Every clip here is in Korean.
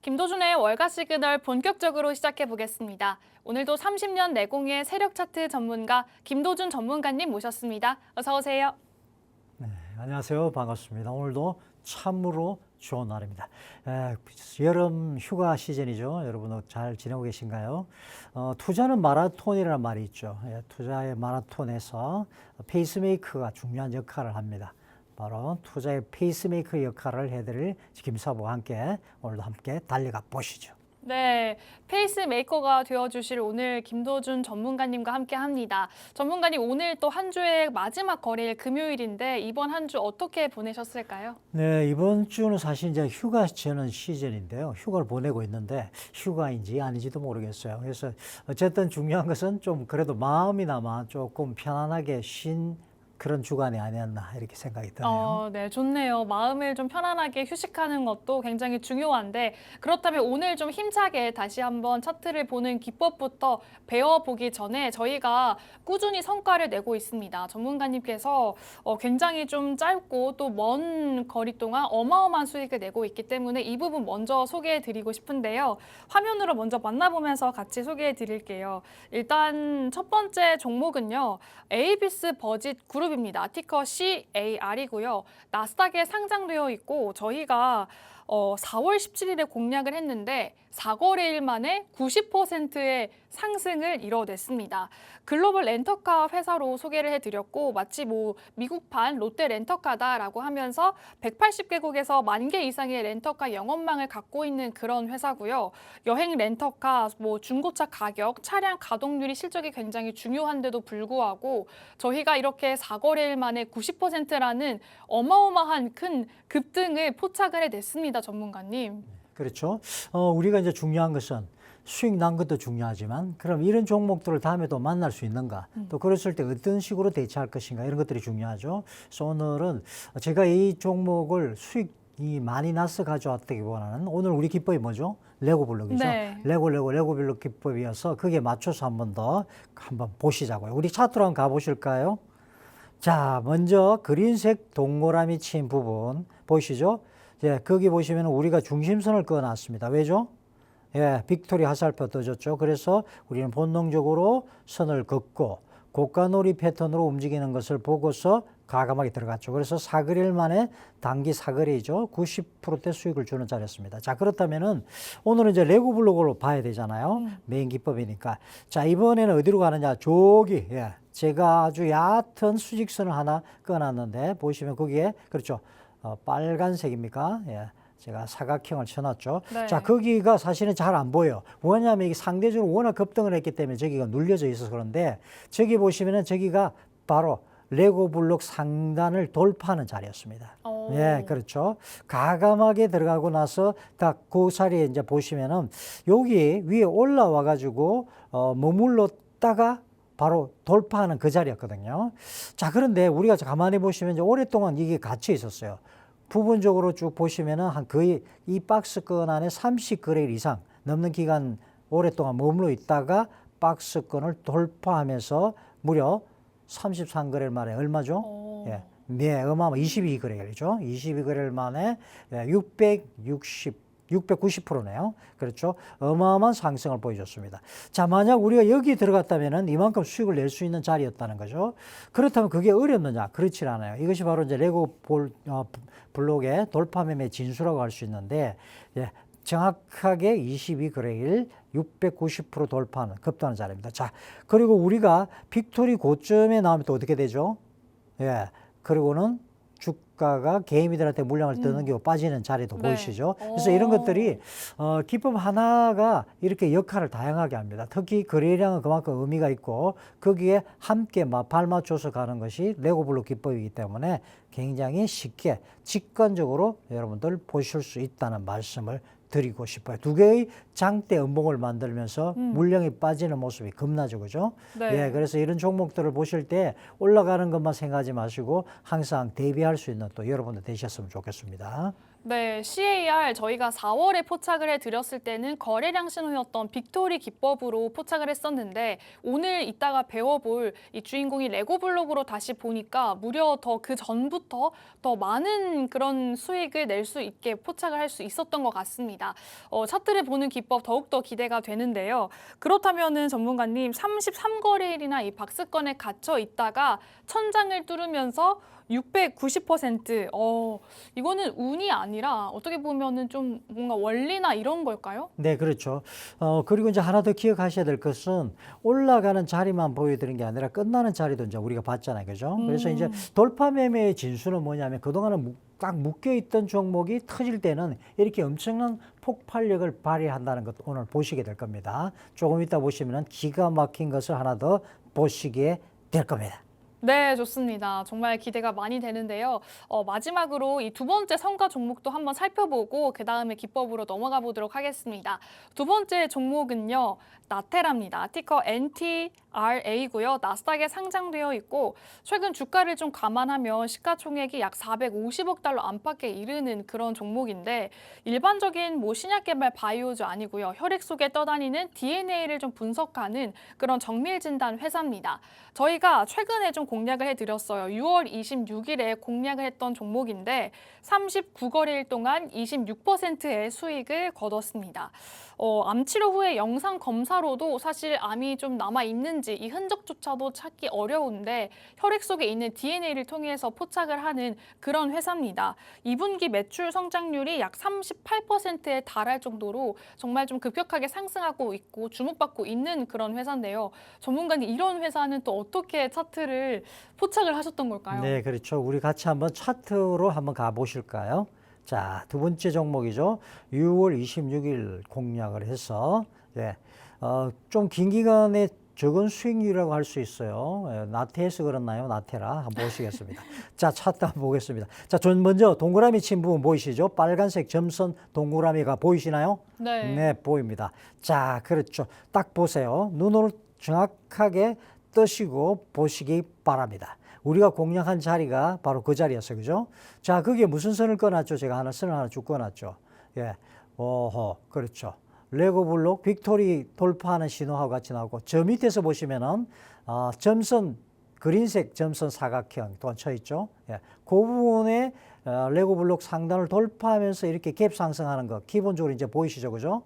김도준의 월가 시그널 본격적으로 시작해 보겠습니다. 오늘도 30년 내공의 세력 차트 전문가 김도준 전문가님 모셨습니다. 어서 오세요. 네, 안녕하세요. 반갑습니다. 오늘도 참으로 좋은 날입니다. 여름 휴가 시즌이죠. 여러분 잘 지내고 계신가요? 투자는 마라톤이라는 말이 있죠. 투자의 마라톤에서 페이스메이커가 중요한 역할을 합니다. 바로 투자의 페이스메이커 역할을 해드릴 김사부와 함께 오늘도 함께 달려가 보시죠. 네, 페이스메이커가 되어주실 오늘 김도준 전문가님과 함께 합니다. 전문가님, 오늘 또 한 주의 마지막 거래일 금요일인데 이번 한 주 어떻게 보내셨을까요? 네, 이번 주는 사실 이제 휴가 저는 시즌인데요. 휴가를 보내고 있는데 휴가인지 아닌지도 모르겠어요. 그래서 어쨌든 중요한 것은 좀 그래도 마음이나마 조금 편안하게 쉰 그런 주간이 아니었나 이렇게 생각이 드네요. 네, 좋네요. 마음을 좀 편안하게 휴식하는 것도 굉장히 중요한데 그렇다면 오늘 좀 힘차게 다시 한번 차트를 보는 기법부터 배워보기 전에 저희가 꾸준히 성과를 내고 있습니다. 전문가님께서 굉장히 좀 짧고 또 먼 거리 동안 어마어마한 수익을 내고 있기 때문에 이 부분 먼저 소개해드리고 싶은데요. 화면으로 먼저 만나보면서 같이 해드릴게요. 일단 첫 번째 종목은요. 에이비스 버짓 그룹입니다. 티커 CAR이고요. 나스닥에 상장되어 있고 저희가 4월 17일에 공략을 했는데 4거래일 만에 90%의 상승을 이뤄냈습니다. 글로벌 렌터카 회사로 소개를 해드렸고 마치 미국판 롯데 렌터카다라고 하면서 180개국에서 10,000개 이상의 렌터카 영업망을 갖고 있는 그런 회사고요. 여행 렌터카, 중고차 가격, 차량 가동률이 실적이 굉장히 중요한데도 불구하고 저희가 이렇게 4거래일 만에 90%라는 어마어마한 큰 급등을 포착을 해냈습니다, 전문가님. 그렇죠. 우리가 이제 중요한 것은 수익 난 것도 중요하지만 그럼 이런 종목들을 다음에도 만날 수 있는가 또 그랬을 때 어떤 식으로 대처할 것인가 이런 것들이 중요하죠. 그래서 오늘은 제가 이 종목을 수익이 많이 나서 가져왔다기보다는 오늘 우리 기법이 뭐죠? 레고 블록이죠. 네. 레고 블록 기법이어서 거기에 맞춰서 한번 보시자고요. 우리 차트로 한번 가보실까요? 자, 먼저 그린색 동그라미 친 부분 보이시죠? 거기 보시면 우리가 중심선을 그어놨습니다. 왜죠? 빅토리 화살표 떠졌죠. 그래서 우리는 본능적으로 선을 긋고 고가놀이 패턴으로 움직이는 것을 보고서 과감하게 들어갔죠. 그래서 4거래일 만에 단기 4거래이죠. 90%대 수익을 주는 자리였습니다. 자, 그렇다면은 오늘은 이제 레고 블록으로 봐야 되잖아요. 메인 기법이니까. 자, 이번에는 어디로 가느냐? 저기, 제가 아주 얕은 수직선을 하나 그어놨는데 보시면 거기에, 그렇죠. 빨간색입니까? 제가 사각형을 쳐놨죠. 네. 자, 거기가 사실은 잘 안 보여요. 왜냐하면 이게 상대적으로 워낙 급등을 했기 때문에 저기가 눌려져 있어서 그런데 저기 보시면은 저기가 바로 레고 블록 상단을 돌파하는 자리였습니다. 그렇죠. 과감하게 들어가고 나서 딱 그 자리에 이제 보시면은 여기 위에 올라와 가지고 머물렀다가 바로 돌파하는 그 자리였거든요. 자, 그런데 우리가 가만히 보시면 이제 오랫동안 이게 갇혀 있었어요. 부분적으로 쭉 보시면은 한 거의 이 박스권 안에 30거래일 이상 넘는 기간 오랫동안 머물러 있다가 박스권을 돌파하면서 무려 33거래일 만에 얼마죠? 어마어마 22거래일이죠. 22거래일 만에 690%네요. 그렇죠. 어마어마한 상승을 보여줬습니다. 자, 만약 우리가 여기 들어갔다면은 이만큼 수익을 낼 수 있는 자리였다는 거죠. 그렇다면 그게 어렵느냐? 그렇지 않아요. 이것이 바로 이제 레고 블록의 돌파 매매 진수라고 할 수 있는데, 정확하게 22거래일 690% 돌파하는 급등하는 자리입니다. 자, 그리고 우리가 빅토리 고점에 나오면 또 어떻게 되죠? 그리고는 주가가 개미들한테 물량을 떠넘기고 빠지는 자리도 보이시죠? 그래서 이런 것들이 기법 하나가 이렇게 역할을 다양하게 합니다. 특히 거래량은 그만큼 의미가 있고 거기에 함께 발맞춰서 가는 것이 레고 블록 기법이기 때문에 굉장히 쉽게 직관적으로 여러분들 보실 수 있다는 말씀을 드리고 싶어요. 두 개의 장대 음봉을 만들면서 물량이 빠지는 모습이 겁나죠, 그죠? 그래서 이런 종목들을 보실 때 올라가는 것만 생각하지 마시고 항상 대비할 수 있는 또 여러분들 되셨으면 좋겠습니다. 네, CAR 저희가 4월에 포착을 해드렸을 때는 거래량 신호였던 빅토리 기법으로 포착을 했었는데 오늘 이따가 배워볼 이 주인공이 레고블록으로 다시 보니까 무려 더 그 전부터 더 많은 그런 수익을 낼 수 있게 포착을 할 수 있었던 것 같습니다. 차트를 보는 기법 더욱더 기대가 되는데요. 그렇다면은 전문가님 33거래일이나 이 박스권에 갇혀 있다가 천장을 뚫으면서 690%. 이거는 운이 아니라 어떻게 보면은 좀 뭔가 원리나 이런 걸까요? 네, 그렇죠. 그리고 이제 하나 더 기억하셔야 될 것은 올라가는 자리만 보여드린 게 아니라 끝나는 자리도 이제 우리가 봤잖아요. 그죠? 그래서 이제 돌파 매매의 진수는 뭐냐면 그동안은 딱 묶여있던 종목이 터질 때는 이렇게 엄청난 폭발력을 발휘한다는 것 오늘 보시게 될 겁니다. 조금 이따 보시면 기가 막힌 것을 하나 더 보시게 될 겁니다. 네, 좋습니다. 정말 기대가 많이 되는데요. 마지막으로 이 두 번째 성과 종목도 한번 살펴보고 그 다음에 기법으로 넘어가 보도록 하겠습니다. 두 번째 종목은요. 나테라입니다. 티커 NTRA고요. 나스닥에 상장되어 있고 최근 주가를 좀 감안하면 시가총액이 약 450억 달러 안팎에 이르는 그런 종목인데 일반적인 뭐 신약 개발 바이오주 아니고요. 혈액 속에 떠다니는 DNA를 좀 분석하는 그런 정밀 진단 회사입니다. 저희가 최근에 좀 공략을 해드렸어요. 6월 26일에 공략을 했던 종목인데 39거래일 동안 26%의 수익을 거뒀습니다. 암 치료 후에 영상 검사로도 사실 암이 좀 남아 있는지 이 흔적조차도 찾기 어려운데 혈액 속에 있는 DNA를 통해서 포착을 하는 그런 회사입니다. 2분기 매출 성장률이 약 38%에 달할 정도로 정말 좀 급격하게 상승하고 있고 주목받고 있는 그런 회사인데요. 전문가님 이런 회사는 또 어떻게 차트를 포착을 하셨던 걸까요? 네, 그렇죠. 우리 같이 한번 차트로 한번 가보실까요? 자, 두 번째 종목이죠. 6월 26일 공략을 해서, 좀 긴 기간에 적은 수익률이라고 할 수 있어요. 나태해서 그렇나요? 나태라. 한번 보시겠습니다. 자, 차트 한번 보겠습니다. 자, 먼저 동그라미 친 부분 보이시죠? 빨간색 점선 동그라미가 보이시나요? 네. 네, 보입니다. 자, 그렇죠. 딱 보세요. 눈으로 정확하게 뜨시고 보시기 바랍니다. 우리가 공략한 자리가 바로 그 자리였어요. 그죠? 자, 거기에 무슨 선을 꺼놨죠? 제가 선을 하나 쭉 꺼놨죠. 그렇죠. 레고블록 빅토리 돌파하는 신호하고 같이 나오고, 저 밑에서 보시면은, 점선, 그린색 점선 사각형 또 쳐 있죠. 그 부분에 레고블록 상단을 돌파하면서 이렇게 갭 상승하는 거, 기본적으로 이제 보이시죠? 그죠?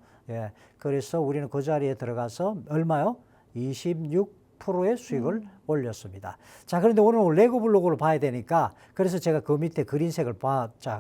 그래서 우리는 그 자리에 들어가서 얼마요? 26%의 수익을 올렸습니다. 자, 그런데 오늘 레고블록으로 봐야 되니까 그래서 제가 그 밑에 그린색을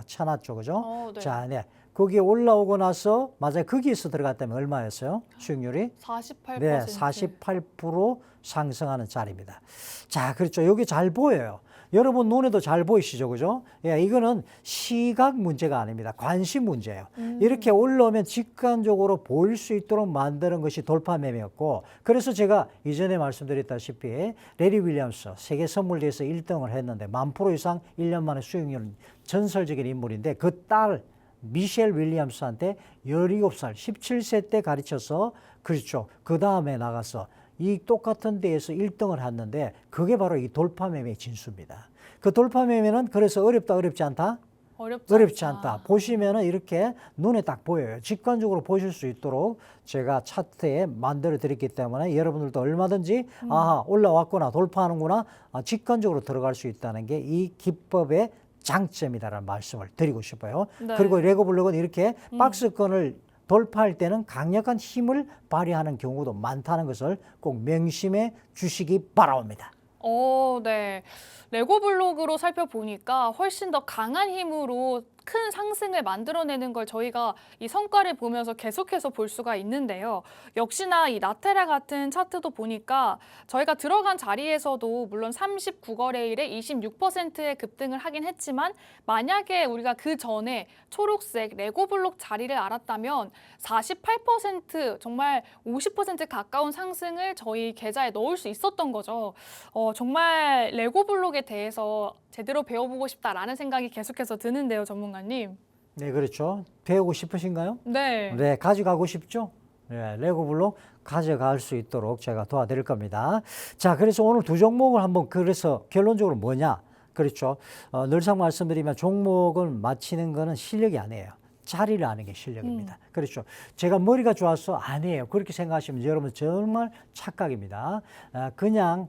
쳐놨죠. 그죠? 네. 자, 네. 거기에 올라오고 나서 맞아요. 거기에서 들어갔다면 얼마였어요? 수익률이? 48%. 네, 48% 상승하는 자리입니다. 자, 그렇죠. 여기 잘 보여요. 여러분 눈에도 잘 보이시죠? 그죠? 이거는 시각 문제가 아닙니다. 관심 문제예요. 이렇게 올라오면 직관적으로 보일 수 있도록 만드는 것이 돌파 매매였고, 그래서 제가 이전에 말씀드렸다시피 레리 윌리엄스 세계 선물대회에서 1등을 했는데 10,000% 이상 1년 만에 수익률 전설적인 인물인데 그 딸 미셸 윌리엄스한테 17살, 17세 때 가르쳐서 그렇죠. 그 다음에 나가서 이 똑같은 데에서 1등을 했는데 그게 바로 이 돌파 매매의 진수입니다. 그 돌파 매매는 그래서 어렵다, 어렵지 않다? 어렵지 않다. 보시면은 이렇게 눈에 딱 보여요. 직관적으로 보실 수 있도록 제가 차트에 만들어 드렸기 때문에 여러분들도 얼마든지 아하, 올라왔구나, 돌파하는구나, 직관적으로 들어갈 수 있다는 게 이 기법의 장점이다라는 말씀을 드리고 싶어요. 네. 그리고 레고블록은 이렇게 박스권을 돌파할 때는 강력한 힘을 발휘하는 경우도 많다는 것을 꼭 명심해 주시기 바랍니다. 네. 레고블록으로 살펴보니까 훨씬 더 강한 힘으로 큰 상승을 만들어내는 걸 저희가 이 성과를 보면서 계속해서 볼 수가 있는데요. 역시나 이 나테라 같은 차트도 보니까 저희가 들어간 자리에서도 물론 39거래일에 26%의 급등을 하긴 했지만 만약에 우리가 그 전에 초록색 레고블록 자리를 알았다면 48% 정말 50% 가까운 상승을 저희 계좌에 넣을 수 있었던 거죠. 정말 레고블록에 대해서 제대로 배워보고 싶다라는 생각이 계속해서 드는데요, 전문가님. 네, 그렇죠. 배우고 싶으신가요? 네. 네, 가져가고 싶죠? 네, 레고블록 가져갈 수 있도록 제가 도와드릴 겁니다. 자, 그래서 오늘 두 종목을 한번 그래서 결론적으로 뭐냐? 그렇죠. 늘상 말씀드리면 종목을 맞히는 거는 실력이 아니에요. 자리를 아는 게 실력입니다. 그렇죠. 제가 머리가 좋아서 아니에요. 그렇게 생각하시면 여러분 정말 착각입니다. 그냥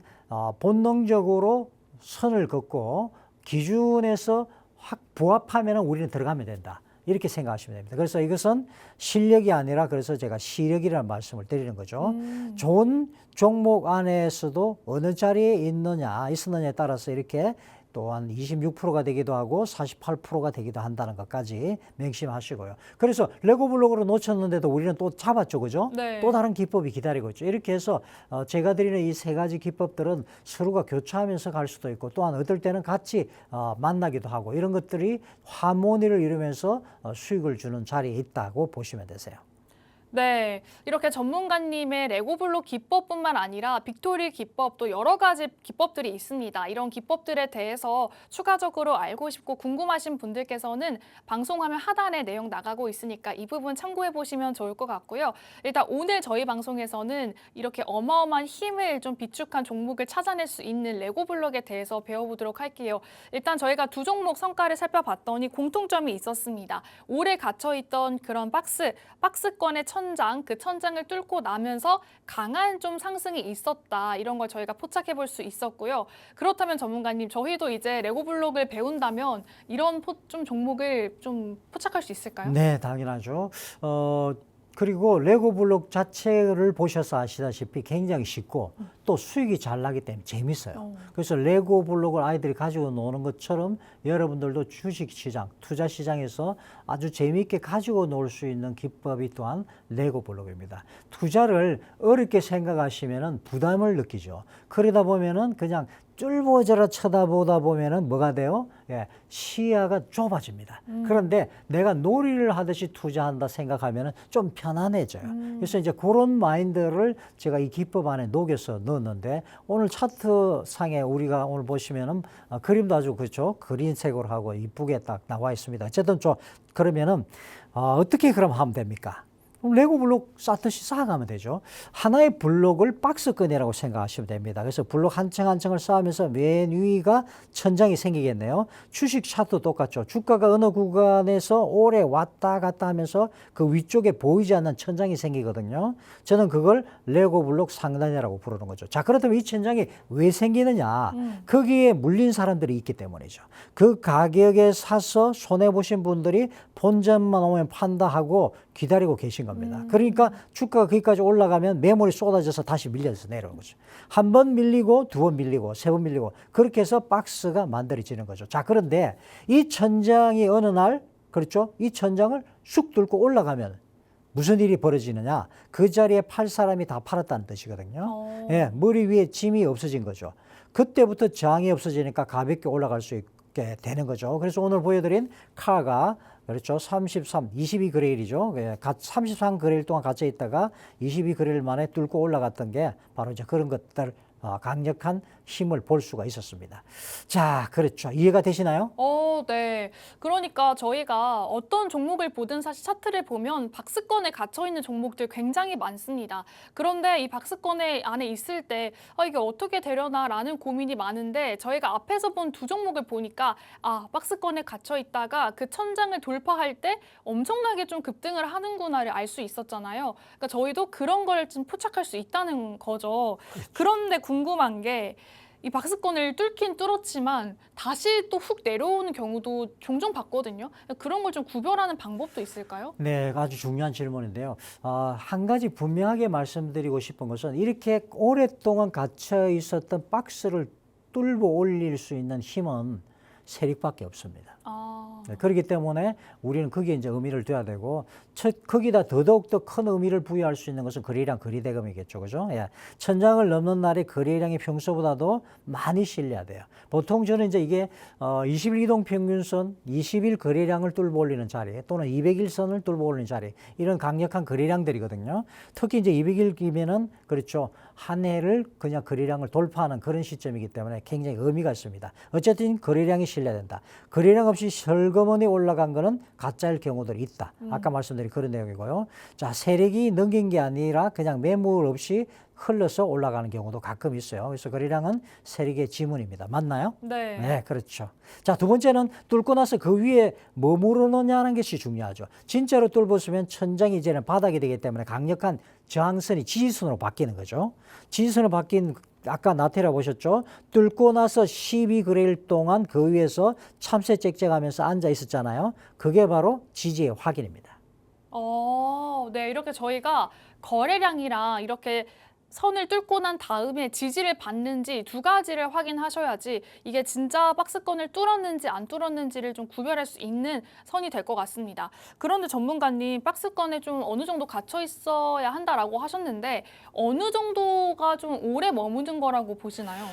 본능적으로 선을 긋고 기준에서 확 부합하면 우리는 들어가면 된다. 이렇게 생각하시면 됩니다. 그래서 이것은 실력이 아니라 그래서 제가 시력이라는 말씀을 드리는 거죠. 좋은 종목 안에서도 어느 자리에 있느냐에 따라서 이렇게 또한 26%가 되기도 하고 48%가 되기도 한다는 것까지 명심하시고요. 그래서 레고 블록으로 놓쳤는데도 우리는 또 잡았죠, 그죠? 네. 또 다른 기법이 기다리고 있죠. 이렇게 해서 제가 드리는 이 세 가지 기법들은 서로가 교차하면서 갈 수도 있고 또한 어떨 때는 같이 만나기도 하고 이런 것들이 하모니를 이루면서 수익을 주는 자리에 있다고 보시면 되세요. 네, 이렇게 전문가님의 레고블록 기법뿐만 아니라 빅토리 기법 또 여러 가지 기법들이 있습니다. 이런 기법들에 대해서 추가적으로 알고 싶고 궁금하신 분들께서는 방송화면 하단에 내용 나가고 있으니까 이 부분 참고해 보시면 좋을 것 같고요. 일단 오늘 저희 방송에서는 이렇게 어마어마한 힘을 좀 비축한 종목을 찾아낼 수 있는 레고블록에 대해서 배워보도록 할게요. 일단 저희가 두 종목 성과를 살펴봤더니 공통점이 있었습니다. 오래 갇혀있던 그런 박스권의 천장, 그 천장을 뚫고 나면서 강한 좀 상승이 있었다. 이런 걸 저희가 포착해 볼 수 있었고요. 그렇다면 전문가님, 저희도 이제 레고블록을 배운다면 이런 좀 종목을 좀 포착할 수 있을까요? 네, 당연하죠. 그리고 레고 블록 자체를 보셔서 아시다시피 굉장히 쉽고 또 수익이 잘 나기 때문에 재밌어요. 그래서 레고 블록을 아이들이 가지고 노는 것처럼 여러분들도 주식시장, 투자시장에서 아주 재미있게 가지고 놀 수 있는 기법이 또한 레고 블록입니다. 투자를 어렵게 생각하시면 부담을 느끼죠. 그러다 보면은 그냥 쫄보져라 쳐다보다 보면은 뭐가 돼요? 예, 시야가 좁아집니다. 그런데 내가 놀이를 하듯이 투자한다 생각하면은 좀 편안해져요. 그래서 이제 그런 마인드를 제가 이 기법 안에 녹여서 넣었는데 오늘 차트 상에 우리가 오늘 보시면은 그림도 아주 그렇죠. 그린색으로 하고 이쁘게 딱 나와 있습니다. 어쨌든 그러면은 어떻게 그럼 하면 됩니까? 그럼 레고 블록 쌓듯이 쌓아가면 되죠. 하나의 블록을 박스권이라고 생각하시면 됩니다. 그래서 블록 한 층 한 층을 쌓으면서 맨 위가 천장이 생기겠네요. 주식 차트도 똑같죠. 주가가 어느 구간에서 오래 왔다 갔다 하면서 그 위쪽에 보이지 않는 천장이 생기거든요. 저는 그걸 레고 블록 상단이라고 부르는 거죠. 자, 그렇다면 이 천장이 왜 생기느냐? 거기에 물린 사람들이 있기 때문이죠. 그 가격에 사서 손해보신 분들이 본전만 오면 판다 하고 기다리고 계신 겁니다. 그러니까 주가가 거기까지 올라가면 매물이 쏟아져서 다시 밀려서 내려오는 거죠. 한 번 밀리고 두 번 밀리고 세 번 밀리고 그렇게 해서 박스가 만들어지는 거죠. 자, 그런데 이 천장이 어느 날 그렇죠? 이 천장을 쑥 뚫고 올라가면 무슨 일이 벌어지느냐? 그 자리에 팔 사람이 다 팔았다는 뜻이거든요. 예, 머리 위에 짐이 없어진 거죠. 그때부터 저항이 없어지니까 가볍게 올라갈 수 있게 되는 거죠. 그래서 오늘 보여드린 카가 그렇죠. 22거래일이죠. 33거래일 동안 갇혀 있다가 22거래일 만에 뚫고 올라갔던 게 바로 이제 그런 것들 강력한 힘을 볼 수가 있었습니다. 자, 그렇죠. 이해가 되시나요? 네. 그러니까 저희가 어떤 종목을 보든 사실 차트를 보면 박스권에 갇혀 있는 종목들 굉장히 많습니다. 그런데 이 박스권에 안에 있을 때 이게 어떻게 되려나라는 고민이 많은데 저희가 앞에서 본 두 종목을 보니까 박스권에 갇혀 있다가 그 천장을 돌파할 때 엄청나게 좀 급등을 하는구나를 알 수 있었잖아요. 그러니까 저희도 그런 걸 좀 포착할 수 있다는 거죠. 그런데 궁금한 게 이 박스권을 뚫긴 뚫었지만 다시 또 훅 내려오는 경우도 종종 봤거든요. 그런 걸 좀 구별하는 방법도 있을까요? 네, 아주 중요한 질문인데요. 한 가지 분명하게 말씀드리고 싶은 것은 이렇게 오랫동안 갇혀 있었던 박스를 뚫고 올릴 수 있는 힘은 세력밖에 없습니다. 네, 그렇기 때문에 우리는 거기에 이제 의미를 둬야 되고 거기다 더더욱더 큰 의미를 부여할 수 있는 것은 거래량 거래대금이겠죠. 그죠? 예. 천장을 넘는 날에 거래량이 평소보다도 많이 실려야 돼요. 보통 저는 이제 이게 20일 이동 평균선 20일 거래량을 뚫고 올리는 자리 또는 200일선을 뚫고 올리는 자리 이런 강력한 거래량들이거든요. 특히 이제 200일이면은 그렇죠. 한 해를 그냥 거래량을 돌파하는 그런 시점이기 때문에 굉장히 의미가 있습니다. 어쨌든 거래량이 실려야 된다. 거래량 없이 설거머니 올라간 거는 가짜일 경우들이 있다. 아까 말씀드린 그런 내용이고요. 자, 세력이 넘긴 게 아니라 그냥 매물 없이 흘러서 올라가는 경우도 가끔 있어요. 그래서 거래량은 세력의 지문입니다. 맞나요? 네. 네, 그렇죠. 자, 두 번째는 뚫고 나서 그 위에 머무르느냐는 것이 중요하죠. 진짜로 뚫었으면 천장이 이제는 바닥이 되기 때문에 강력한 저항선이 지지선으로 바뀌는 거죠. 지지선으로 바뀐 아까 나태라 보셨죠? 뚫고 나서 12그레일 동안 그 위에서 참새 짹짹하면서 앉아 있었잖아요. 그게 바로 지지의 확인입니다. 네. 이렇게 저희가 거래량이랑 이렇게 선을 뚫고 난 다음에 지지를 받는지 두 가지를 확인하셔야지 이게 진짜 박스권을 뚫었는지 안 뚫었는지를 좀 구별할 수 있는 선이 될 것 같습니다. 그런데 전문가님, 박스권에 좀 어느 정도 갇혀 있어야 한다라고 하셨는데 어느 정도가 좀 오래 머무는 거라고 보시나요?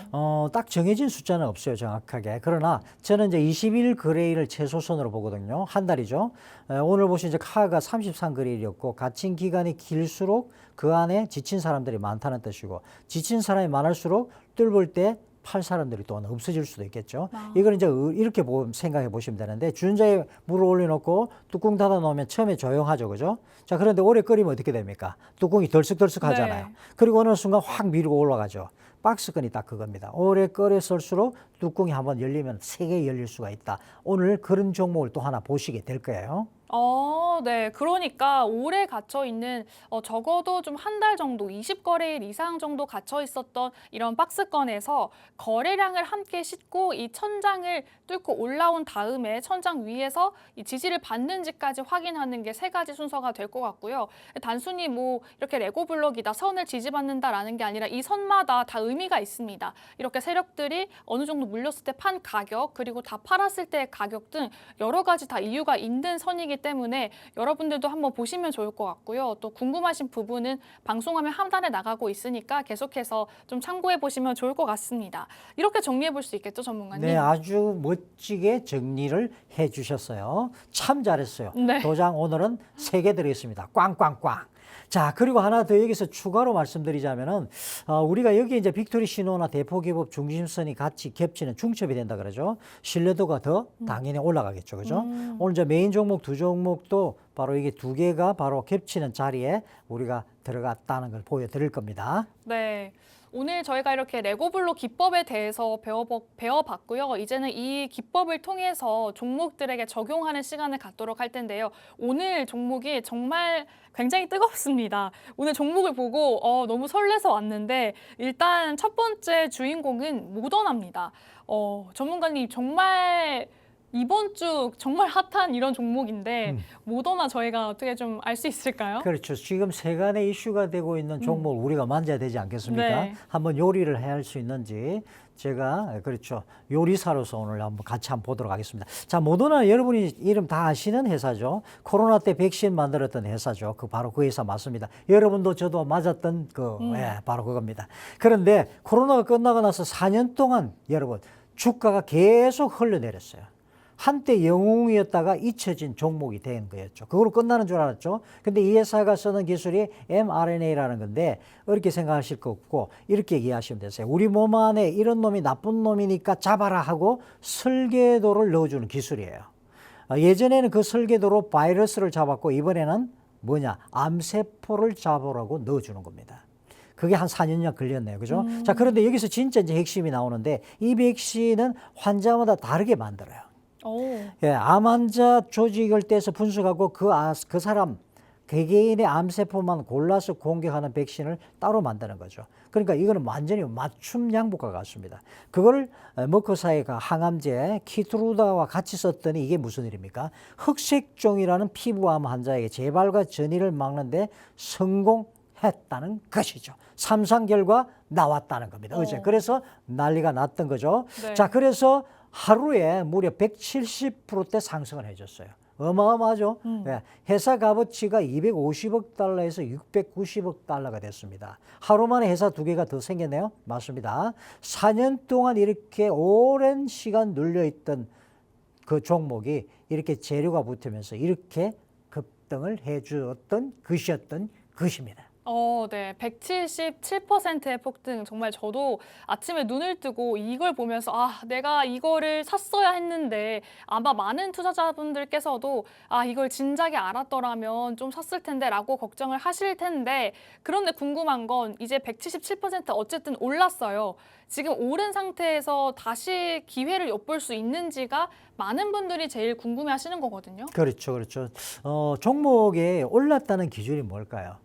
딱 정해진 숫자는 없어요, 정확하게. 그러나 저는 이제 21그레일을 최소선으로 보거든요. 한 달이죠. 오늘 보신 이제 카가 33그레일이었고 갇힌 기간이 길수록 그 안에 지친 사람들이 많다는 뜻이고 지친 사람이 많을수록 뚫을 때 팔 사람들이 또한 없어질 수도 있겠죠. 이걸 이제 이렇게 생각해 보시면 되는데 주전자에 물을 올려놓고 뚜껑 닫아 놓으면 처음에 조용하죠, 그죠? 자, 그런데 오래 끓이면 어떻게 됩니까? 뚜껑이 덜썩덜썩 하잖아요. 네. 그리고 어느 순간 확 밀고 올라가죠. 박스권이 딱 그겁니다. 오래 끓였을수록 뚜껑이 한번 열리면 3개 열릴 수가 있다. 오늘 그런 종목을 또 하나 보시게 될 거예요. 네. 그러니까 오래 갇혀 있는 적어도 좀 한 달 정도, 20거래일 이상 정도 갇혀 있었던 이런 박스권에서 거래량을 함께 싣고 이 천장을 뚫고 올라온 다음에 천장 위에서 이 지지를 받는지까지 확인하는 게 3가지 순서가 될 것 같고요. 단순히 뭐 이렇게 레고 블록이다, 선을 지지받는다라는 게 아니라 이 선마다 다 의미가 있습니다. 이렇게 세력들이 어느 정도 물렸을 때 판 가격, 그리고 다 팔았을 때의 가격 등 여러 가지 다 이유가 있는 선이기 때문에 여러분들도 한번 보시면 좋을 것 같고요. 또 궁금하신 부분은 방송화면 하단에 나가고 있으니까 계속해서 좀 참고해 보시면 좋을 것 같습니다. 이렇게 정리해 볼 수 있겠죠, 전문가님? 네, 아주 멋지게 정리를 해 주셨어요. 참 잘했어요. 네. 도장 오늘은 3개 들어있습니다. 꽝꽝꽝. 자, 그리고 하나 더 여기서 추가로 말씀드리자면은, 우리가 여기 이제 빅토리 신호나 대포기법 중심선이 같이 겹치는 중첩이 된다 그러죠. 신뢰도가 더 당연히 올라가겠죠. 그죠? 오늘 이제 메인 종목 2종목도 바로 이게 2개가 바로 겹치는 자리에 우리가 들어갔다는 걸 보여드릴 겁니다. 네. 오늘 저희가 이렇게 레고블록 기법에 대해서 배워봤고요. 이제는 이 기법을 통해서 종목들에게 적용하는 시간을 갖도록 할 텐데요. 오늘 종목이 정말 굉장히 뜨겁습니다. 오늘 종목을 보고 너무 설레서 왔는데 일단 첫 번째 주인공은 모더나입니다. 전문가님 정말 이번 주 정말 핫한 이런 종목인데 모더나 저희가 어떻게 좀 알 수 있을까요? 그렇죠. 지금 세간의 이슈가 되고 있는 종목을 우리가 만져야 되지 않겠습니까? 네. 한번 요리를 해야 할 수 있는지 제가 그렇죠. 요리사로서 오늘 한번 같이 한번 보도록 하겠습니다. 자, 모더나 여러분이 이름 다 아시는 회사죠. 코로나 때 백신 만들었던 회사죠. 바로 그 회사 맞습니다. 여러분도 저도 맞았던 바로 그겁니다. 그런데 코로나가 끝나고 나서 4년 동안 여러분 주가가 계속 흘러내렸어요. 한때 영웅이었다가 잊혀진 종목이 된 거였죠. 그걸로 끝나는 줄 알았죠. 근데 이 회사가 쓰는 기술이 mRNA라는 건데 어렵게 생각하실 거 없고 이렇게 이해하시면 되세요. 우리 몸 안에 이런 놈이 나쁜 놈이니까 잡아라 하고 설계도를 넣어주는 기술이에요. 예전에는 그 설계도로 바이러스를 잡았고 이번에는 뭐냐? 암세포를 잡으라고 넣어주는 겁니다. 그게 한 4년여 걸렸네요. 그죠? 자, 그런데 여기서 진짜 이제 핵심이 나오는데 이 백신은 환자마다 다르게 만들어요. 예, 암 환자 조직을 떼서 분석하고 그 사람 개개인의 암세포만 골라서 공격하는 백신을 따로 만드는 거죠. 그러니까 이거는 완전히 맞춤 양복과 같습니다. 그걸 머커사이가 항암제 키트루다와 같이 썼더니 이게 무슨 일입니까? 흑색종이라는 피부암 환자에게 재발과 전이를 막는데 성공했다는 것이죠. 3상 결과 나왔다는 겁니다. 어제. 그래서 난리가 났던 거죠. 네. 자, 그래서 하루에 무려 170%대 상승을 해줬어요. 어마어마하죠. 네, 회사 값어치가 250억 달러에서 690억 달러가 됐습니다. 하루 만에 회사 2개가 더 생겼네요. 맞습니다. 4년 동안 이렇게 오랜 시간 눌려있던 그 종목이 이렇게 재료가 붙으면서 이렇게 급등을 해주었던 것이었던 것입니다. 네. 177%의 폭등. 정말 저도 아침에 눈을 뜨고 이걸 보면서 내가 이거를 샀어야 했는데 아마 많은 투자자분들께서도 이걸 진작에 알았더라면 좀 샀을 텐데라고 걱정을 하실 텐데 그런데 궁금한 건 이제 177% 어쨌든 올랐어요. 지금 오른 상태에서 다시 기회를 엿볼 수 있는지가 많은 분들이 제일 궁금해하시는 거거든요. 그렇죠, 그렇죠. 종목에 올랐다는 기준이 뭘까요?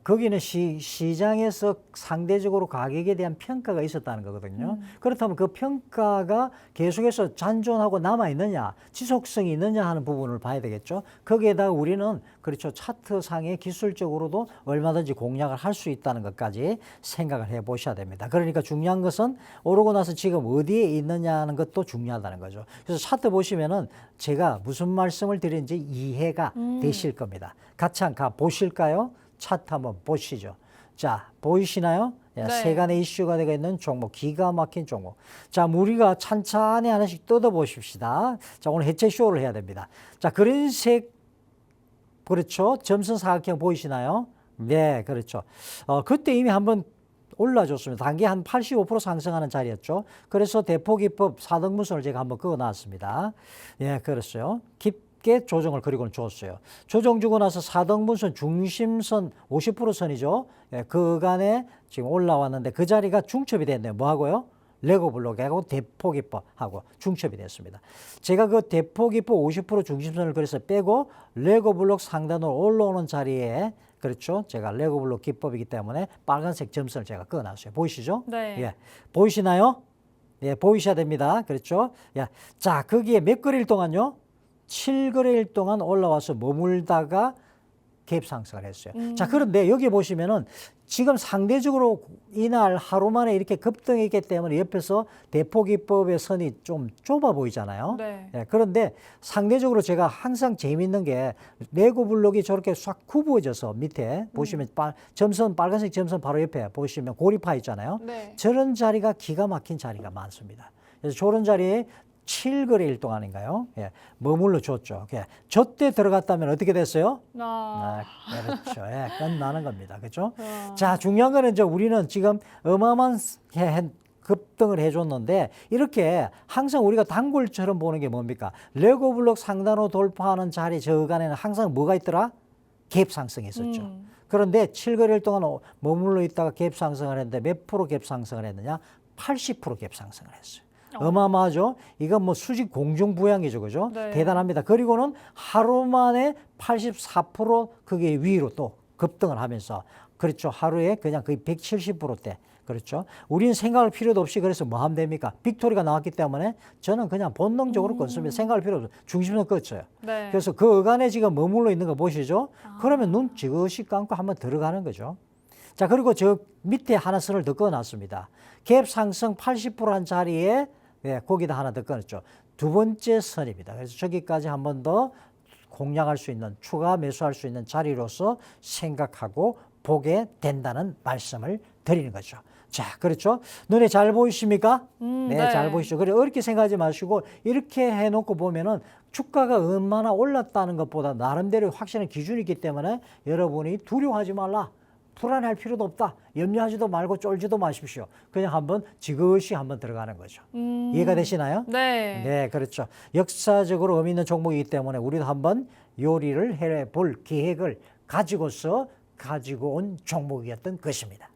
거기는 시장에서 상대적으로 가격에 대한 평가가 있었다는 거거든요. 그렇다면 그 평가가 계속해서 잔존하고 남아있느냐, 지속성이 있느냐 하는 부분을 봐야 되겠죠. 거기에다가 우리는 그렇죠. 차트상에 기술적으로도 얼마든지 공략을 할 수 있다는 것까지 생각을 해 보셔야 됩니다. 그러니까 중요한 것은 오르고 나서 지금 어디에 있느냐는 것도 중요하다는 거죠. 그래서 차트 보시면은 제가 무슨 말씀을 드리는지 이해가 되실 겁니다. 같이 한번 보실까요? 차트 한번 보시죠. 자, 보이시나요? 네. 세간의 이슈가 되고 있는 종목, 기가 막힌 종목. 자, 우리가 찬찬히 하나씩 뜯어보십시다. 자, 오늘 해체쇼를 해야 됩니다. 자, 그린색, 그렇죠. 점선 사각형 보이시나요? 네, 그렇죠. 그때 이미 한번 올라줬습니다. 단기 한 85% 상승하는 자리였죠. 그래서 대포기법 4등분선을 제가 한번 그어놨습니다. 예, 그랬어요. 깊게 조정을 그리고는 줬어요. 조정 주고 나서 4등분선 중심선 50% 선이죠. 예, 그간에 지금 올라왔는데 그 자리가 중첩이 됐네요. 뭐하고요? 레고블록하고 대포기법하고 중첩이 됐습니다. 제가 그 대포기법 50% 중심선을 그래서 빼고 레고블록 상단으로 올라오는 자리에 그렇죠. 제가 레고블록 기법이기 때문에 빨간색 점선을 제가 그어놨어요. 보이시죠? 네. 예, 보이시나요? 예, 보이셔야 됩니다. 그렇죠? 야, 자, 거기에 몇 거래일 동안요? 7거래일 동안 올라와서 머물다가 갭 상승을 했어요. 자, 그런데 여기 보시면은 지금 상대적으로 이날 하루 만에 이렇게 급등했기 때문에 옆에서 대포기법의 선이 좀 좁아 보이잖아요. 네. 예, 그런데 상대적으로 제가 항상 재밌는 게 레고블록이 저렇게 싹 굽어져서 밑에 보시면 점선, 빨간색 점선 바로 옆에 보시면 고리파 있잖아요. 네. 저런 자리가 기가 막힌 자리가 많습니다. 그래서 저런 자리에 7거래일 동안인가요? 예, 머물러 줬죠. 예, 저때 들어갔다면 어떻게 됐어요? 그렇죠. 예, 끝나는 겁니다. 그렇죠? 자, 중요한 거는 이제 우리는 지금 어마어마한 급등을 해줬는데 이렇게 항상 우리가 단골처럼 보는 게 뭡니까? 레고블록 상단으로 돌파하는 자리 저간에는 항상 뭐가 있더라? 갭 상승이 있었죠. 그런데 7거래일 동안 머물러 있다가 갭 상승을 했는데 몇 프로 갭 상승을 했느냐? 80% 갭 상승을 했어요. 어마어마하죠. 이건 뭐 수직 공중부양이죠, 그죠? 네. 대단합니다. 그리고는 하루 만에 84% 그게 위로 또 급등을 하면서 그렇죠. 하루에 그냥 거의 170%대. 그렇죠. 우리는 생각할 필요도 없이 그래서 뭐 하면 됩니까? 빅토리가 나왔기 때문에 저는 그냥 본능적으로 끊습니다. 생각할 필요 없어요. 중심선 끊어요. 네. 그래서 그 어간에 지금 머물러 있는 거 보시죠? 그러면 눈 지그시 감고 한번 들어가는 거죠. 자, 그리고 저 밑에 하나 선을 더 그어놨습니다. 갭 상승 80%한 자리에 거기다 하나 더 끊었죠. 두 번째 선입니다. 그래서 저기까지 한 번 더 공략할 수 있는, 추가 매수할 수 있는 자리로서 생각하고 보게 된다는 말씀을 드리는 거죠. 자, 그렇죠. 눈에 잘 보이십니까? 네, 네. 잘 보이시죠. 그래, 어렵게 생각하지 마시고 이렇게 해놓고 보면은 주가가 얼마나 올랐다는 것보다 나름대로 확실한 기준이 있기 때문에 여러분이 두려워하지 말라. 불안할 필요도 없다. 염려하지도 말고 쫄지도 마십시오. 그냥 한번 지그시 한번 들어가는 거죠. 이해가 되시나요? 네. 네, 그렇죠. 역사적으로 의미 있는 종목이기 때문에 우리도 한번 요리를 해볼 계획을 가지고서 가지고 온 종목이었던 것입니다.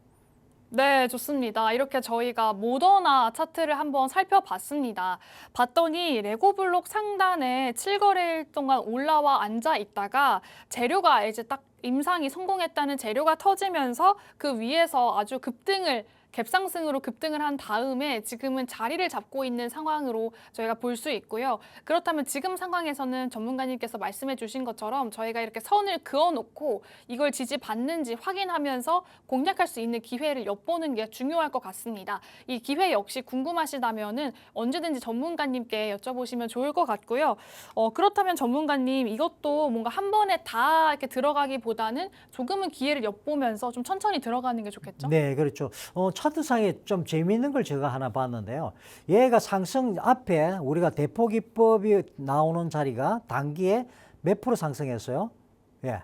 네, 좋습니다. 이렇게 저희가 모더나 차트를 한번 살펴봤습니다. 봤더니 레고블록 상단에 7거래일 동안 올라와 앉아 있다가 재료가 이제 딱 임상이 성공했다는 재료가 터지면서 그 위에서 아주 급등을 갭상승으로 급등을 한 다음에 지금은 자리를 잡고 있는 상황으로 저희가 볼 수 있고요. 그렇다면 지금 상황에서는 전문가님께서 말씀해 주신 것처럼 저희가 이렇게 선을 그어놓고 이걸 지지받는지 확인하면서 공략할 수 있는 기회를 엿보는 게 중요할 것 같습니다. 이 기회 역시 궁금하시다면은 언제든지 전문가님께 여쭤보시면 좋을 것 같고요. 그렇다면 전문가님 이것도 뭔가 한 번에 다 이렇게 들어가기보다는 조금은 기회를 엿보면서 좀 천천히 들어가는 게 좋겠죠? 네, 그렇죠. 차트상에 좀 재미있는 걸 제가 하나 봤는데요. 얘가 상승 앞에 우리가 대포기법이 나오는 자리가 단기에 몇 프로 상승했어요? 예,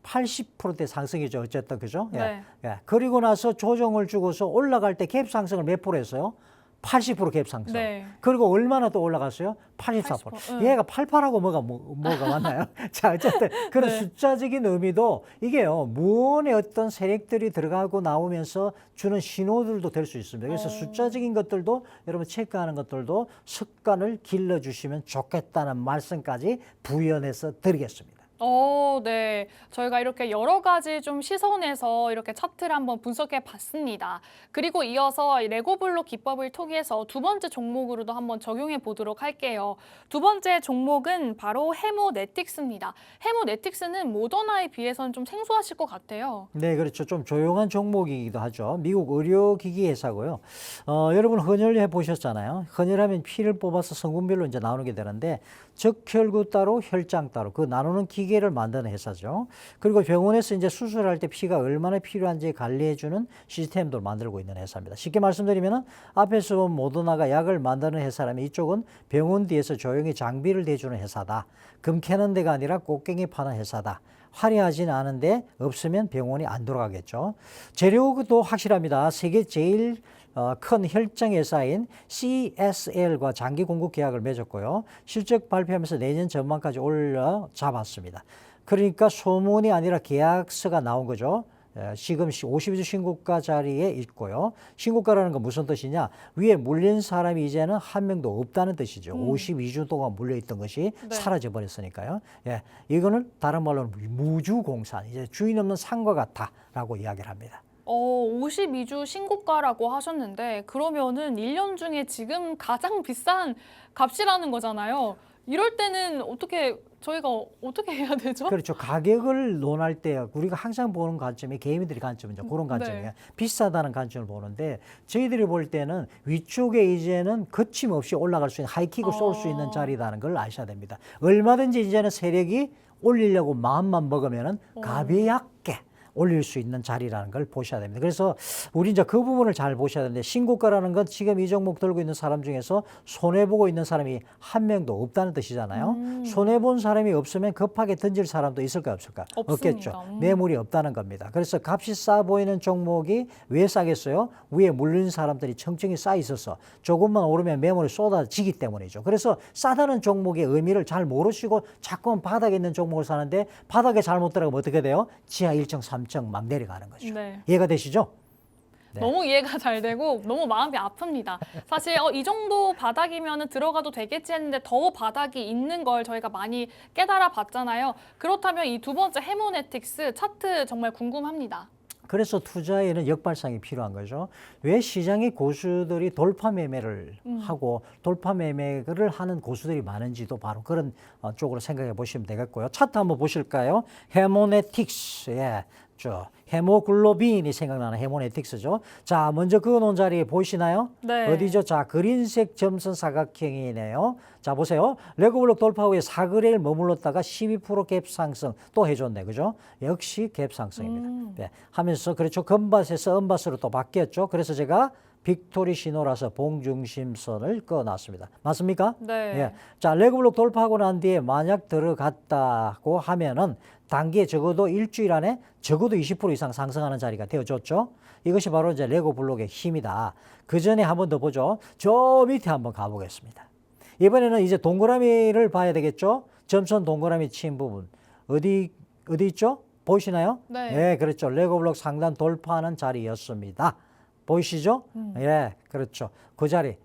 80%대 상승이죠. 어쨌든 그죠? 네. 예. 그리고 나서 조정을 주고서 올라갈 때 갭 상승을 몇 프로 했어요? 80% 갭 상승. 네. 그리고 얼마나 또 올라갔어요? 84%. 80%. 얘가 88하고 뭐가 맞나요? 자, 어쨌든 그런 네. 숫자적인 의미도 이게요. 무언의 어떤 세력들이 들어가고 나오면서 주는 신호들도 될 수 있습니다. 그래서 숫자적인 것들도 여러분 체크하는 것들도 습관을 길러주시면 좋겠다는 말씀까지 부연해서 드리겠습니다. 네. 저희가 이렇게 여러 가지 좀 시선에서 이렇게 차트를 한번 분석해 봤습니다. 그리고 이어서 이 레고블록 기법을 통해서 두 번째 종목으로도 한번 적용해 보도록 할게요. 두 번째 종목은 바로 해모네틱스입니다. 해모네틱스는 모더나에 비해서는 좀 생소하실 것 같아요. 네, 그렇죠. 좀 조용한 종목이기도 하죠. 미국 의료기기 회사고요. 여러분 헌혈 해보셨잖아요. 헌혈하면 피를 뽑아서 성분별로 이제 나누게 되는데 적혈구 따로 혈장 따로 그 나누는 기계를 만드는 회사죠. 그리고 병원에서 이제 수술할 때 피가 얼마나 필요한지 관리해주는 시스템도 만들고 있는 회사입니다. 쉽게 말씀드리면은 앞에서 본 모더나가 약을 만드는 회사라면 이쪽은 병원 뒤에서 조용히 장비를 대주는 회사다. 금 캐는 데가 아니라 꽃갱이 파는 회사다. 화려하진 않은데 없으면 병원이 안 돌아가겠죠. 재료도 확실합니다. 세계 제일 큰 혈장 회사인 CSL과 장기 공급 계약을 맺었고요. 실적 발표하면서 내년 전망까지 올려 잡았습니다. 그러니까 소문이 아니라 계약서가 나온 거죠. 지금 52주 신고가 자리에 있고요. 신고가라는 건 무슨 뜻이냐? 위에 물린 사람이 이제는 한 명도 없다는 뜻이죠. 52주 동안 물려있던 것이 네. 사라져 버렸으니까요. 예, 이거는 다른 말로는 무주공산, 이제 주인 없는 산과 같다라고 이야기를 합니다. 52주 신고가라고 하셨는데 그러면은 1년 중에 지금 가장 비싼 값이라는 거잖아요. 이럴 때는 저희가 어떻게 해야 되죠? 그렇죠. 가격을 논할 때 우리가 항상 보는 관점이 개미들의 관점이죠. 그런 관점이에요. 네. 비싸다는 관점을 보는데 저희들이 볼 때는 위쪽에 이제는 거침없이 올라갈 수 있는 하이킥을 쏠 수 있는 자리라는 걸 아셔야 됩니다. 얼마든지 이제는 세력이 올리려고 마음만 먹으면은 가볍게 올릴 수 있는 자리라는 걸 보셔야 됩니다. 그래서 우리 이제 그 부분을 잘 보셔야 되는데 신고가라는 건 지금 이 종목 들고 있는 사람 중에서 손해보고 있는 사람이 한 명도 없다는 뜻이잖아요. 손해본 사람이 없으면 급하게 던질 사람도 있을까 없을까? 없습니다. 없겠죠. 매물이 없다는 겁니다. 그래서 값이 싸 보이는 종목이 왜 싸겠어요? 위에 물린 사람들이 청청이 쌓여 있어서 조금만 오르면 매물이 쏟아지기 때문이죠. 그래서 싸다는 종목의 의미를 잘 모르시고 자꾸만 바닥에 있는 종목을 사는데 바닥에 잘못 들어가면 어떻게 돼요? 지하 1층, 3층 막 내려가는 거죠. 네. 이해가 되시죠? 네. 너무 이해가 잘 되고 너무 마음이 아픕니다. 사실 이 정도 바닥이면 들어가도 되겠지 했는데 더 바닥이 있는 걸 저희가 많이 깨달아 봤잖아요. 그렇다면 이 두 번째 해모네틱스 차트 정말 궁금합니다. 그래서 투자에는 역발상이 필요한 거죠. 왜 시장의 고수들이 돌파 매매를 하고 돌파 매매를 하는 고수들이 많은지도 바로 그런 쪽으로 생각해 보시면 되겠고요. 차트 한번 보실까요? 해모네틱스, 예, 헤모글로빈이 생각나는 해모네틱스죠. 자, 먼저 그어놓은 자리에 보이시나요? 네. 어디죠? 자, 그린색 점선 사각형이네요. 자, 보세요. 레고블록 돌파 후에 4거래일 머물렀다가 12%갭 상승 또 해줬네. 그죠? 역시 갭 상승입니다. 네, 하면서 그렇죠. 금밭에서 은밭으로 또 바뀌었죠. 그래서 제가 빅토리 신호라서 봉중심선을 꺼놨습니다. 맞습니까? 네. 예. 자, 레고블록 돌파하고 난 뒤에 만약 들어갔다고 하면은 단기에 적어도 일주일 안에 적어도 20% 이상 상승하는 자리가 되어줬죠. 이것이 바로 이제 레고블록의 힘이다. 그 전에 한 번 더 보죠. 저 밑에 한번 가보겠습니다. 이번에는 이제 동그라미를 봐야 되겠죠. 점선 동그라미 친 부분 어디 있죠? 보이시나요? 네. 예, 그렇죠. 레고블록 상단 돌파하는 자리였습니다. 보이시죠? 예, 그렇죠. 그 자리.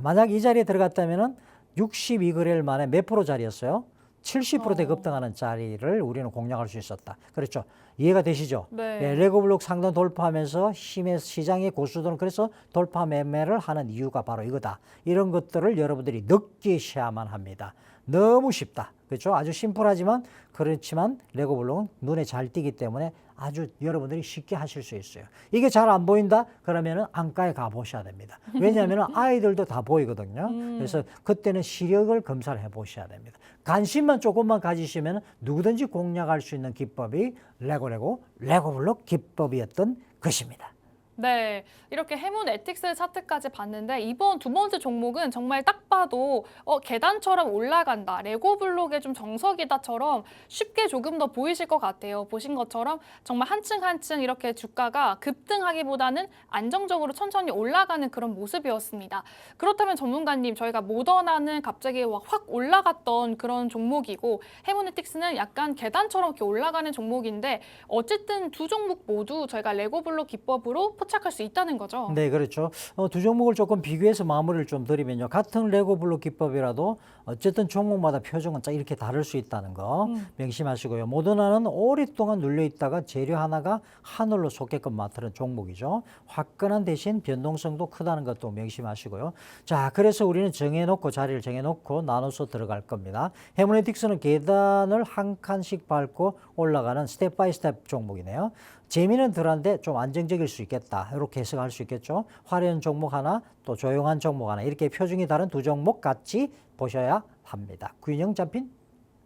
만약 이 자리에 들어갔다면은 62거래일 만에 몇 프로 자리였어요? 70%대 급등하는 자리를 우리는 공략할 수 있었다. 그렇죠. 이해가 되시죠? 네. 예, 레고블록 상단 돌파하면서 시장의 고수들은 그래서 돌파 매매를 하는 이유가 바로 이거다. 이런 것들을 여러분들이 느끼셔야만 합니다. 너무 쉽다. 그렇죠? 아주 심플하지만 그렇지만 레고블록은 눈에 잘 띄기 때문에 아주 여러분들이 쉽게 하실 수 있어요. 이게 잘 안 보인다? 그러면은 안가에 가보셔야 됩니다. 왜냐하면 아이들도 다 보이거든요. 그래서 그때는 시력을 검사를 해보셔야 됩니다. 관심만 조금만 가지시면 누구든지 공략할 수 있는 기법이 레고블록 기법이었던 것입니다. 네, 이렇게 해문에틱스 차트까지 봤는데 이번 두 번째 종목은 정말 딱 봐도 계단처럼 올라간다, 레고 블록의 좀 정석이다처럼 쉽게 조금 더 보이실 것 같아요. 보신 것처럼 정말 한층 한층 이렇게 주가가 급등하기보다는 안정적으로 천천히 올라가는 그런 모습이었습니다. 그렇다면 전문가님, 저희가 모더나는 갑자기 확 올라갔던 그런 종목이고 해문에틱스는 약간 계단처럼 이렇게 올라가는 종목인데 어쨌든 두 종목 모두 저희가 레고 블록 기법으로 포착할 수 있다는 거죠. 네, 그렇죠. 두 종목을 조금 비교해서 마무리를 좀 드리면요. 같은 레고 블록 기법이라도 어쨌든 종목마다 표정은 딱 이렇게 다를 수 있다는 거 명심하시고요. 모더나는 오랫동안 눌려 있다가 재료 하나가 하늘로 솟게끔 만드는 종목이죠. 화끈한 대신 변동성도 크다는 것도 명심하시고요. 자, 그래서 우리는 자리를 정해놓고 나눠서 들어갈 겁니다. 해문에틱스는 계단을 한 칸씩 밟고 올라가는 스텝 바이 스텝 종목이네요. 재미는 덜한데 좀 안정적일 수 있겠다. 이렇게 해석할 수 있겠죠. 화려한 종목 하나, 또 조용한 종목 하나, 이렇게 표정이 다른 두 종목 같이 보셔야 합니다. 균형 잡힌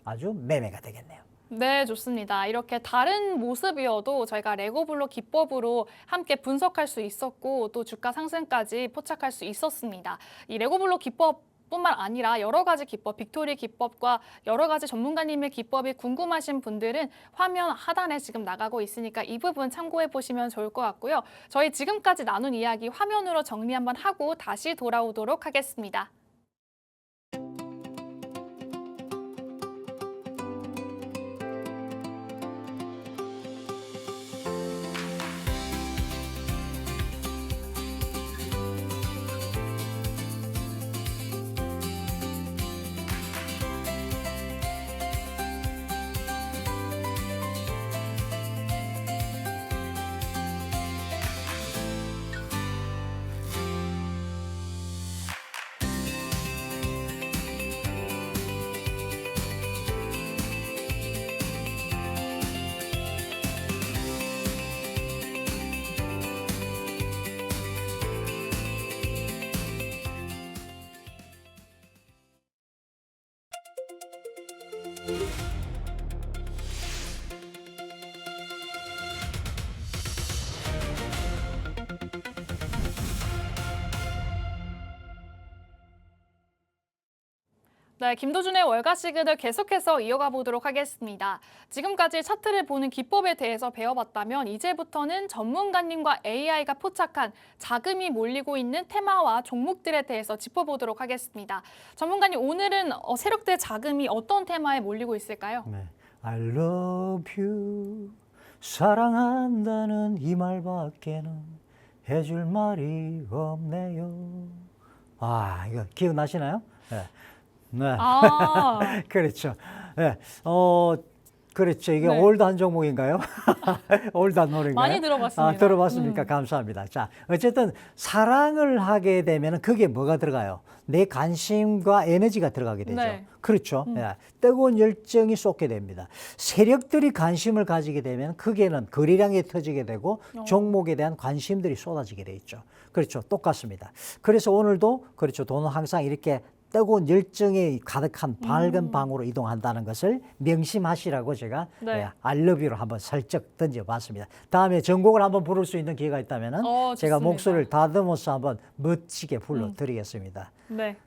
아주 매매가 되겠네요. 네, 좋습니다. 이렇게 다른 모습이어도 저희가 레고 블록 기법으로 함께 분석할 수 있었고 또 주가 상승까지 포착할 수 있었습니다. 이 레고 블록 기법 뿐만 아니라 여러 가지 기법, 빅토리 기법과 여러 가지 전문가님의 기법이 궁금하신 분들은 화면 하단에 지금 나가고 있으니까 이 부분 참고해 보시면 좋을 것 같고요. 저희 지금까지 나눈 이야기 화면으로 정리 한번 하고 다시 돌아오도록 하겠습니다. 네, 김도준의 월가 시그널 계속해서 이어가 보도록 하겠습니다. 지금까지 차트를 보는 기법에 대해서 배워봤다면 이제부터는 전문가님과 AI가 포착한 자금이 몰리고 있는 테마와 종목들에 대해서 짚어보도록 하겠습니다. 전문가님, 오늘은 세력들의 자금이 어떤 테마에 몰리고 있을까요? 네. I love you. 사랑한다는 이 말밖에는 해줄 말이 없네요. 아, 이거 기억나시나요? 네. 네. 아, 그렇죠. 네. 그렇죠. 이게 네. 올드한 종목인가요? 올드한 노래인가요? 많이 들어봤습니다. 들어봤습니까? 감사합니다. 자, 어쨌든 사랑을 하게 되면 그게 뭐가 들어가요? 내 관심과 에너지가 들어가게 되죠. 네. 그렇죠. 예, 뜨거운 열정이 쏟게 됩니다. 세력들이 관심을 가지게 되면 크게는 거래량이 터지게 되고 종목에 대한 관심들이 쏟아지게 돼 있죠. 그렇죠. 똑같습니다. 그래서 오늘도 그렇죠. 돈은 항상 이렇게 뜨거운 열정이 가득한 밝은 방으로 이동한다는 것을 명심하시라고 제가 네. 알러뷰로 한번 살짝 던져봤습니다. 다음에 전곡을 한번 부를 수 있는 기회가 있다면 제가 좋습니다. 목소리를 다듬어서 한번 멋지게 불러드리겠습니다. 네.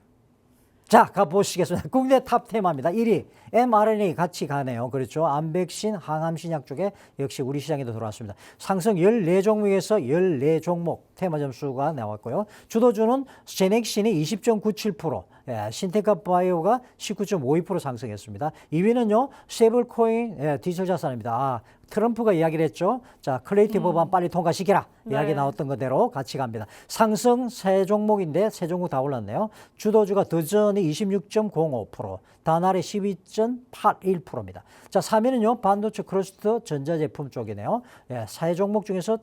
자, 가보시겠습니다. 국내 탑 테마입니다. 1위, mRNA 같이 가네요. 그렇죠. 암백신, 항암신약 쪽에 역시 우리 시장에도 들어왔습니다. 상승 14종목에서 14종목 테마 점수가 나왔고요. 주도주는 제넥신이 20.97%, 신테카 바이오가 19.52% 상승했습니다. 2위는요, 세블코인 디지털 자산입니다. 트럼프가 이야기를 했죠. 자, 클레이티 법안 빨리 통과시켜라. 네. 이야기 나왔던 그대로 같이 갑니다. 상승 세 종목인데 세 종목 다 올랐네요. 주도주가 더전이 26.05%, 다날이 12.81%입니다. 자, 3위는요, 반도체 크러스터 전자제품 쪽이네요. 세 종목 중에서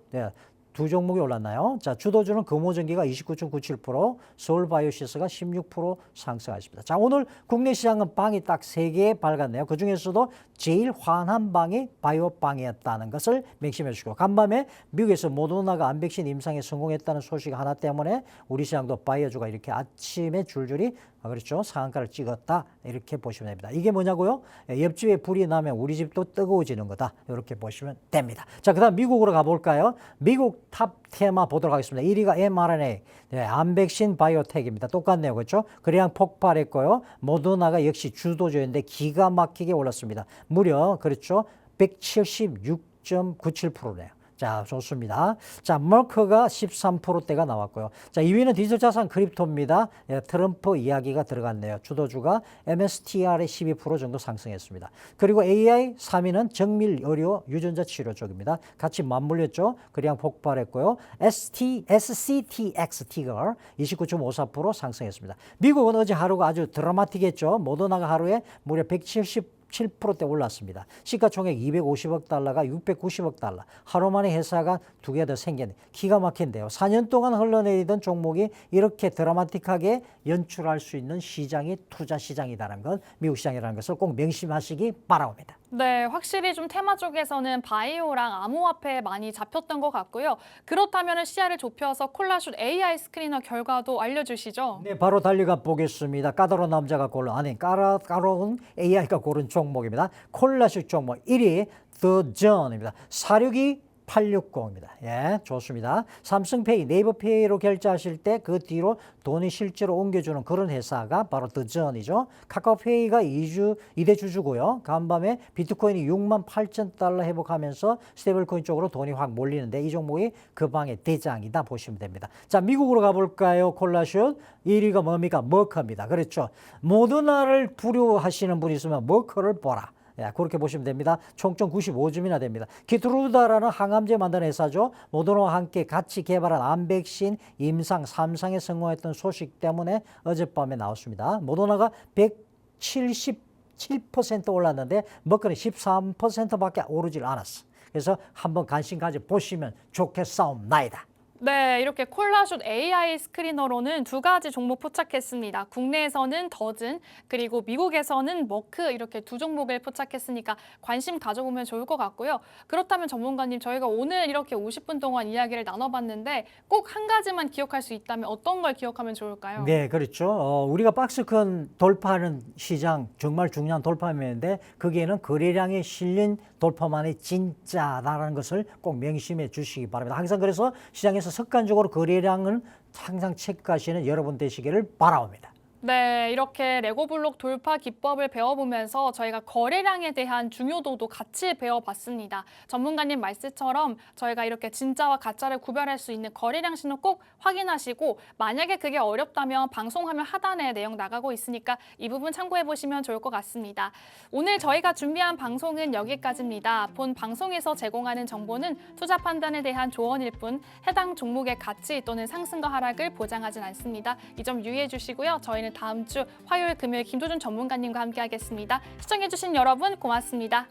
두 종목이 올랐나요? 자, 주도주는 금호전기가 29.97%, 서울바이오시스가 16% 상승하십니다. 자, 오늘 국내 시장은 방이 딱 3개 밝았네요. 그 중에서도 제일 환한 방이 바이오방이었다는 것을 명심해 주시고, 간밤에 미국에서 모더나가 암백신 임상에 성공했다는 소식 하나 때문에 우리 시장도 바이오주가 이렇게 아침에 줄줄이 그렇죠. 상한가를 찍었다. 이렇게 보시면 됩니다. 이게 뭐냐고요? 옆집에 불이 나면 우리 집도 뜨거워지는 거다. 이렇게 보시면 됩니다. 자, 그 다음 미국으로 가볼까요? 미국 탑 테마 보도록 하겠습니다. 1위가 mRNA, 네, 암백신 바이오텍입니다. 똑같네요. 그렇죠? 그냥 폭발했고요. 모더나가 역시 주도주였는데 기가 막히게 올랐습니다. 무려 그렇죠? 176.97%네요. 자, 좋습니다. 자, 머크가 13%대가 나왔고요. 자, 2위는 디지털 자산 크립토입니다. 예, 트럼프 이야기가 들어갔네요. 주도주가 MSTR의 12% 정도 상승했습니다. 그리고 AI 3위는 정밀 의료 유전자 치료 쪽입니다. 같이 맞물렸죠. 그냥 폭발했고요. SCTX 티거 29.54% 상승했습니다. 미국은 어제 하루가 아주 드라마틱했죠. 모더나가 하루에 무려 177%대 올랐습니다. 시가총액 250억 달러가 690억 달러. 하루 만에 회사가 두 개 더 생겼네. 기가 막힌데요. 4년 동안 흘러내리던 종목이 이렇게 드라마틱하게 연출할 수 있는 시장이 투자 시장이라는 것, 미국 시장이라는 것을 꼭 명심하시기 바랍니다. 네, 확실히 좀 테마 쪽에서는 바이오랑 암호화폐에 많이 잡혔던 것 같고요. 그렇다면 시야를 좁혀서 콜라슛 AI 스크리너 결과도 알려주시죠. 네, 바로 달려가 보겠습니다. 까다로운 남자가 고른, 아니 까다로운 AI가 고른 종목입니다. 콜라슛 종목 1위 The John입니다. 462-860입니다. 예, 좋습니다. 삼성페이, 네이버페이로 결제하실 때 그 뒤로 돈이 실제로 옮겨주는 그런 회사가 바로 The John이죠. 카카오페이가 2대 주주고요. 간밤에 비트코인이 68,000달러 회복하면서 스테이블코인 쪽으로 돈이 확 몰리는데 이 종목이 그 방의 대장이다 보시면 됩니다. 자, 미국으로 가볼까요? 콜라슛 1위가 뭡니까? 머커입니다. 그렇죠. 모더나를 두려워하시는 분이 있으면 머커를 보라. 예, 그렇게 보시면 됩니다. 총점 95점이나 됩니다. 키트루다라는 항암제 만드는 회사죠. 모더나와 함께 같이 개발한 암백신 임상 3상에 성공했던 소식 때문에 어젯밤에 나왔습니다. 모더나가 177% 올랐는데 머커는 13%밖에 오르질 않았어. 그래서 한번 관심 가져 보시면 좋겠사옵나이다. 네, 이렇게 콜라슛 AI 스크리너로는 두 가지 종목 포착했습니다. 국내에서는 더즌, 그리고 미국에서는 머크 이렇게 두 종목을 포착했으니까 관심 가져보면 좋을 것 같고요. 그렇다면 전문가님, 저희가 오늘 이렇게 50분 동안 이야기를 나눠봤는데 꼭 한 가지만 기억할 수 있다면 어떤 걸 기억하면 좋을까요? 네, 그렇죠. 우리가 박스권 돌파하는 시장 정말 중요한 돌파면인데 거기에는 거래량이 실린 돌파만이 진짜다라는 것을 꼭 명심해 주시기 바랍니다. 항상 그래서 시장에서 습관적으로 거래량을 항상 체크하시는 여러분 되시기를 바랍니다. 네, 이렇게 레고블록 돌파 기법을 배워보면서 저희가 거래량에 대한 중요도도 같이 배워봤습니다. 전문가님 말씀처럼 저희가 이렇게 진짜와 가짜를 구별할 수 있는 거래량 신호 꼭 확인하시고 만약에 그게 어렵다면 방송화면 하단에 내용 나가고 있으니까 이 부분 참고해보시면 좋을 것 같습니다. 오늘 저희가 준비한 방송은 여기까지입니다. 본 방송에서 제공하는 정보는 투자 판단에 대한 조언일 뿐 해당 종목의 가치 또는 상승과 하락을 보장하진 않습니다. 이 점 유의해 주시고요. 저희는 다음 주 화요일, 금요일 김도준 전문가님과 함께 하겠습니다. 시청해주신 여러분 고맙습니다.